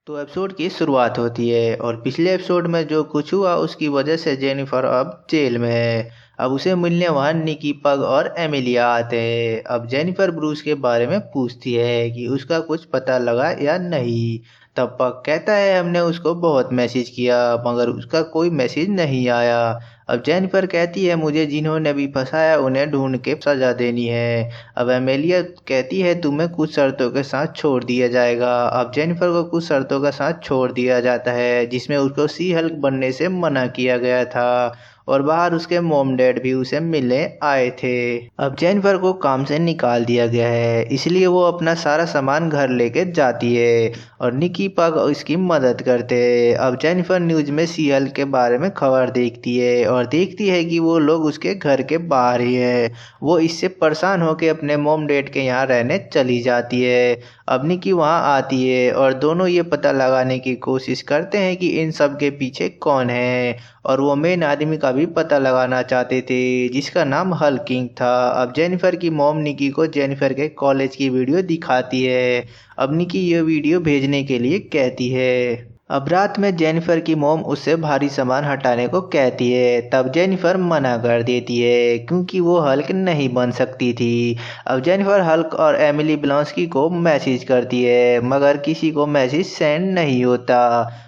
तो एपिसोड की शुरुआत होती है और पिछले एपिसोड में जो कुछ हुआ उसकी वजह से जेनिफर अब जेल में है। अब उसे मिलने वहां निकी पग और एमिलिया आते हैं। अब जेनिफर ब्रूस के बारे में पूछती है कि उसका कुछ पता लगा या नहीं। तब पग कहता है हमने उसको बहुत मैसेज किया मगर उसका कोई मैसेज नहीं आया। अब जेनिफर कहती है मुझे जिन्होंने भी फंसाया उन्हें ढूंढ के सजा देनी है। अब एमेलिया कहती है तुम्हें कुछ शर्तों के साथ छोड़ दिया जाएगा। अब जेनिफर को कुछ शर्तों के साथ छोड़ दिया जाता है जिसमें उसको सी हल्क बनने से मना किया गया था और बाहर उसके मॉम डैड भी उसे मिलने आए थे। अब जेनिफर को काम से निकाल दिया गया है इसलिए वो अपना सारा सामान घर लेके जाती है और निकी पग इसकी मदद करते हैं। अब जेनिफर न्यूज में सी हल्क के बारे में खबर देखती है और देखती है कि वो लोग उसके घर के बाहर ही है। वो इससे परेशान होकर अपने मॉम डैड के यहाँ रहने चली जाती है। अब निकी वहाँ आती है और दोनों ये पता लगाने की कोशिश करते हैं कि इन सब के पीछे कौन है और वो मेन आदमी का भी पता लगाना चाहते थे जिसका नाम हल्किंग था। अब जेनिफर की मॉम निकी को जेनिफर के कॉलेज की वीडियो दिखाती है। अब निकी ये वीडियो भेजने के लिए कहती है। अब रात में जेनिफर की मॉम उससे भारी सामान हटाने को कहती है तब जेनिफर मना कर देती है क्योंकि वो हल्क नहीं बन सकती थी। अब जेनिफर हल्क और एमिली ब्लॉन्स्की को मैसेज करती है मगर किसी को मैसेज सेंड नहीं होता।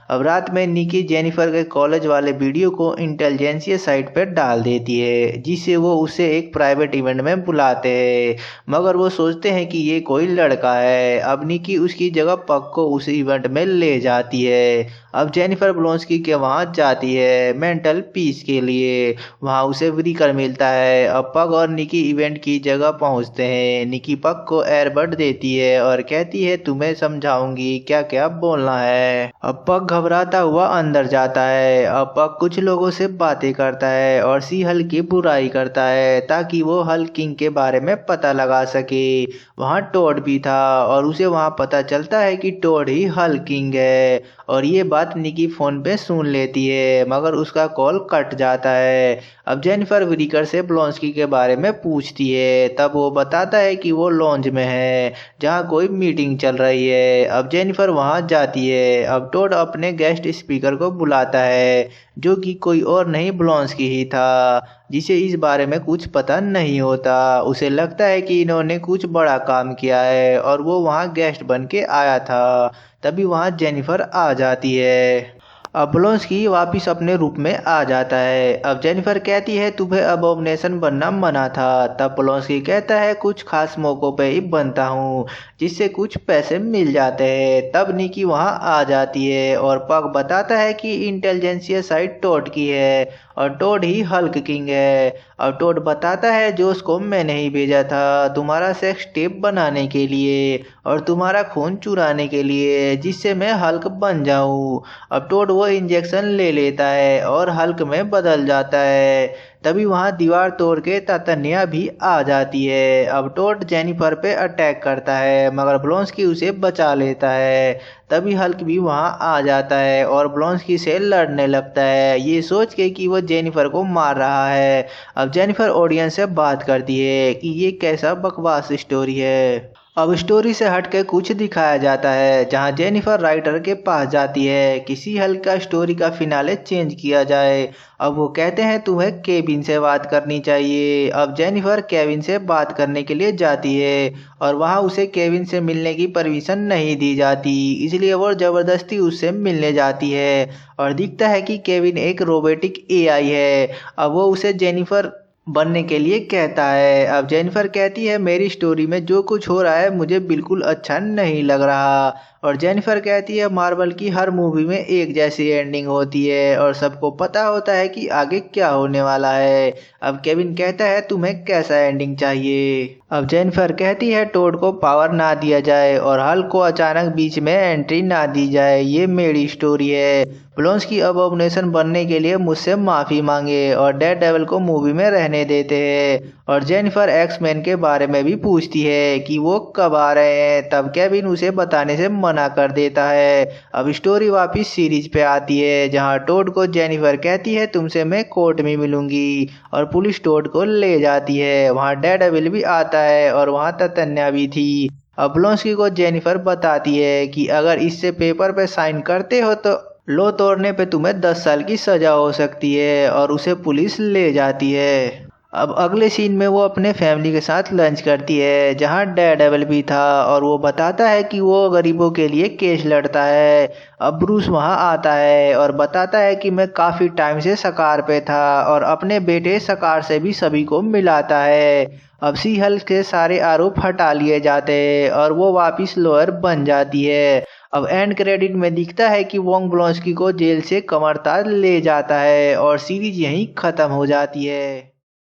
अब रात में निकी जेनिफर के कॉलेज वाले वीडियो को इंटेलिजेंसिया साइट पर डाल देती है जिससे वो उसे एक प्राइवेट इवेंट में बुलाते हैं मगर वो सोचते हैं कि ये कोई लड़का है। अब निकी उसकी जगह पग को उस इवेंट में ले जाती है। अब जेनिफर ब्लॉन्स्की के वहां जाती है मेंटल पीस के लिए। वहां उसे व्रीकर मिलता है। अब पग और निकी इवेंट की जगह पहुंचते हैं। निकी पग को एयरबड देती है और कहती है तुम्हें समझाऊंगी क्या क्या बोलना है। अब पग घबराता हुआ अंदर जाता है। अब पग कुछ लोगों से बातें करता है और सी हल्क की बुराई करता है ताकि वो हल्क किंग के बारे में पता लगा सके। वहां टोड भी था और उसे वहां पता चलता है कि टोड ही हल्क किंग है और ये बात निकी फोन पे सुन लेती है मगर उसका कॉल कट जाता है। अब जेनिफर व्रीकर से ब्लॉन्स्की के बारे में पूछती है तब वो बताता है कि वो लॉन्ज में है जहाँ कोई मीटिंग चल रही है। अब जेनिफर वहां जाती है। अब टोड अपने गेस्ट स्पीकर को बुलाता है जो कि कोई और नहीं ब्लॉन्स्की ही था जिसे इस बारे में कुछ पता नहीं होता। उसे लगता है कि इन्होंने कुछ बड़ा काम किया है और वो वहाँ गेस्ट बन के आया था। तभी वहाँ जेनिफर आ जाती है। अब ब्लॉन्स्की वापिस अपने रूप में आ जाता है। अब जेनिफर कहती है तुम्हें अबोमिनेशन बनना मना था। तब ब्लॉन्स्की कहता है कुछ खास मौकों पे ही बनता हूँ जिससे कुछ पैसे मिल जाते हैं। तब निकी वहाँ आ जाती है और पग बताता है कि इंटेलिजेंसिया साइट टोड की है और टोड ही हल्क किंग है। और टोड बताता है जोश को मैंने ही भेजा था तुम्हारा सेक्स टेप बनाने के लिए और तुम्हारा खून चुराने के लिए जिससे मैं हल्क बन जाऊं। अब टोड वो इंजेक्शन ले लेता है और हल्क में बदल जाता है। तभी वहां दीवार तोड़ के ततन्या भी आ जाती है। अब टोड जेनिफर पे अटैक करता है मगर ब्लॉन्स्की उसे बचा लेता है। तभी हल्क भी वहां आ जाता है और ब्लॉन्स्की से लड़ने लगता है ये सोच के कि वो जेनिफर को मार रहा है। अब जेनिफर ऑडियंस से बात करती है कि ये कैसा बकवास स्टोरी है। अब स्टोरी से हटके कुछ दिखाया जाता है जहां जेनिफर राइटर के पास जाती है किसी हल्क का स्टोरी का फिनाले चेंज किया जाए। अब वो कहते हैं तुम्हें केविन से बात करनी चाहिए। अब जेनिफर केविन से बात करने के लिए जाती है और वहां उसे केविन से मिलने की परमिशन नहीं दी जाती इसलिए वो जबरदस्ती उससे मिलने जाती है और दिखता है कि केविन एक रोबोटिक एआई है। अब वो उसे जेनिफर बनने के लिए कहता है। अब जेनिफर कहती है मेरी स्टोरी में जो कुछ हो रहा है मुझे बिल्कुल अच्छा नहीं लग रहा और जेनिफर कहती है मार्वल की हर मूवी में एक जैसी एंडिंग होती है और सबको पता होता है कि आगे क्या होने वाला है। अब केविन कहता है तुम्हें कैसा एंडिंग चाहिए। अब जेनिफर कहती है टोड को पावर ना दिया जाए और हल्क को अचानक बीच में एंट्री ना दी जाए ये मेरी स्टोरी है। ब्लॉन्स्की अबोमिनेशन बनने के लिए मुझसे माफी मांगे और डेड डेविल को मूवी में रहने देते हैं। और जेनिफर एक्स-मैन के बारे में भी पूछती है कि वो कब आ रहे हैं। तब केविन उसे बताने से मना कर देता है। अब स्टोरी वापिस सीरीज पे आती है जहां टोड को जेनिफर कहती है तुमसे मैं कोर्ट में मिलूंगी और पुलिस टोड को ले जाती है। वहां डेड डेविल भी आता है और वहां ततन्या भी थी। अब ब्लॉन्स्की को जेनिफर बताती है कि अगर इससे पेपर पे साइन करते हो तो लो तोड़ने पे तुम्हें 10 साल की सजा हो सकती है, और उसे पुलिस ले जाती है। अब अगले सीन में वो अपने फैमिली के साथ लंच करती है, जहाँ डेयरडेविल भी था, और वो बताता है कि वो गरीबों के लिए केस लड़ता है। अब ब्रूस वहाँ आता है और बताता है कि मैं काफ़ी टाइम से सकार पे था, और अपने बेटे सकार से भी सभी को मिलाता है। अब सी हल्क के सारे आरोप हटा लिए जाते हैं और वो वापिस लॉयर बन जाती है। अब एंड क्रेडिट में दिखता है कि वोंग ब्लॉन्स्की को जेल से कमरताज ले जाता है और सीरीज यहीं ख़त्म हो जाती है।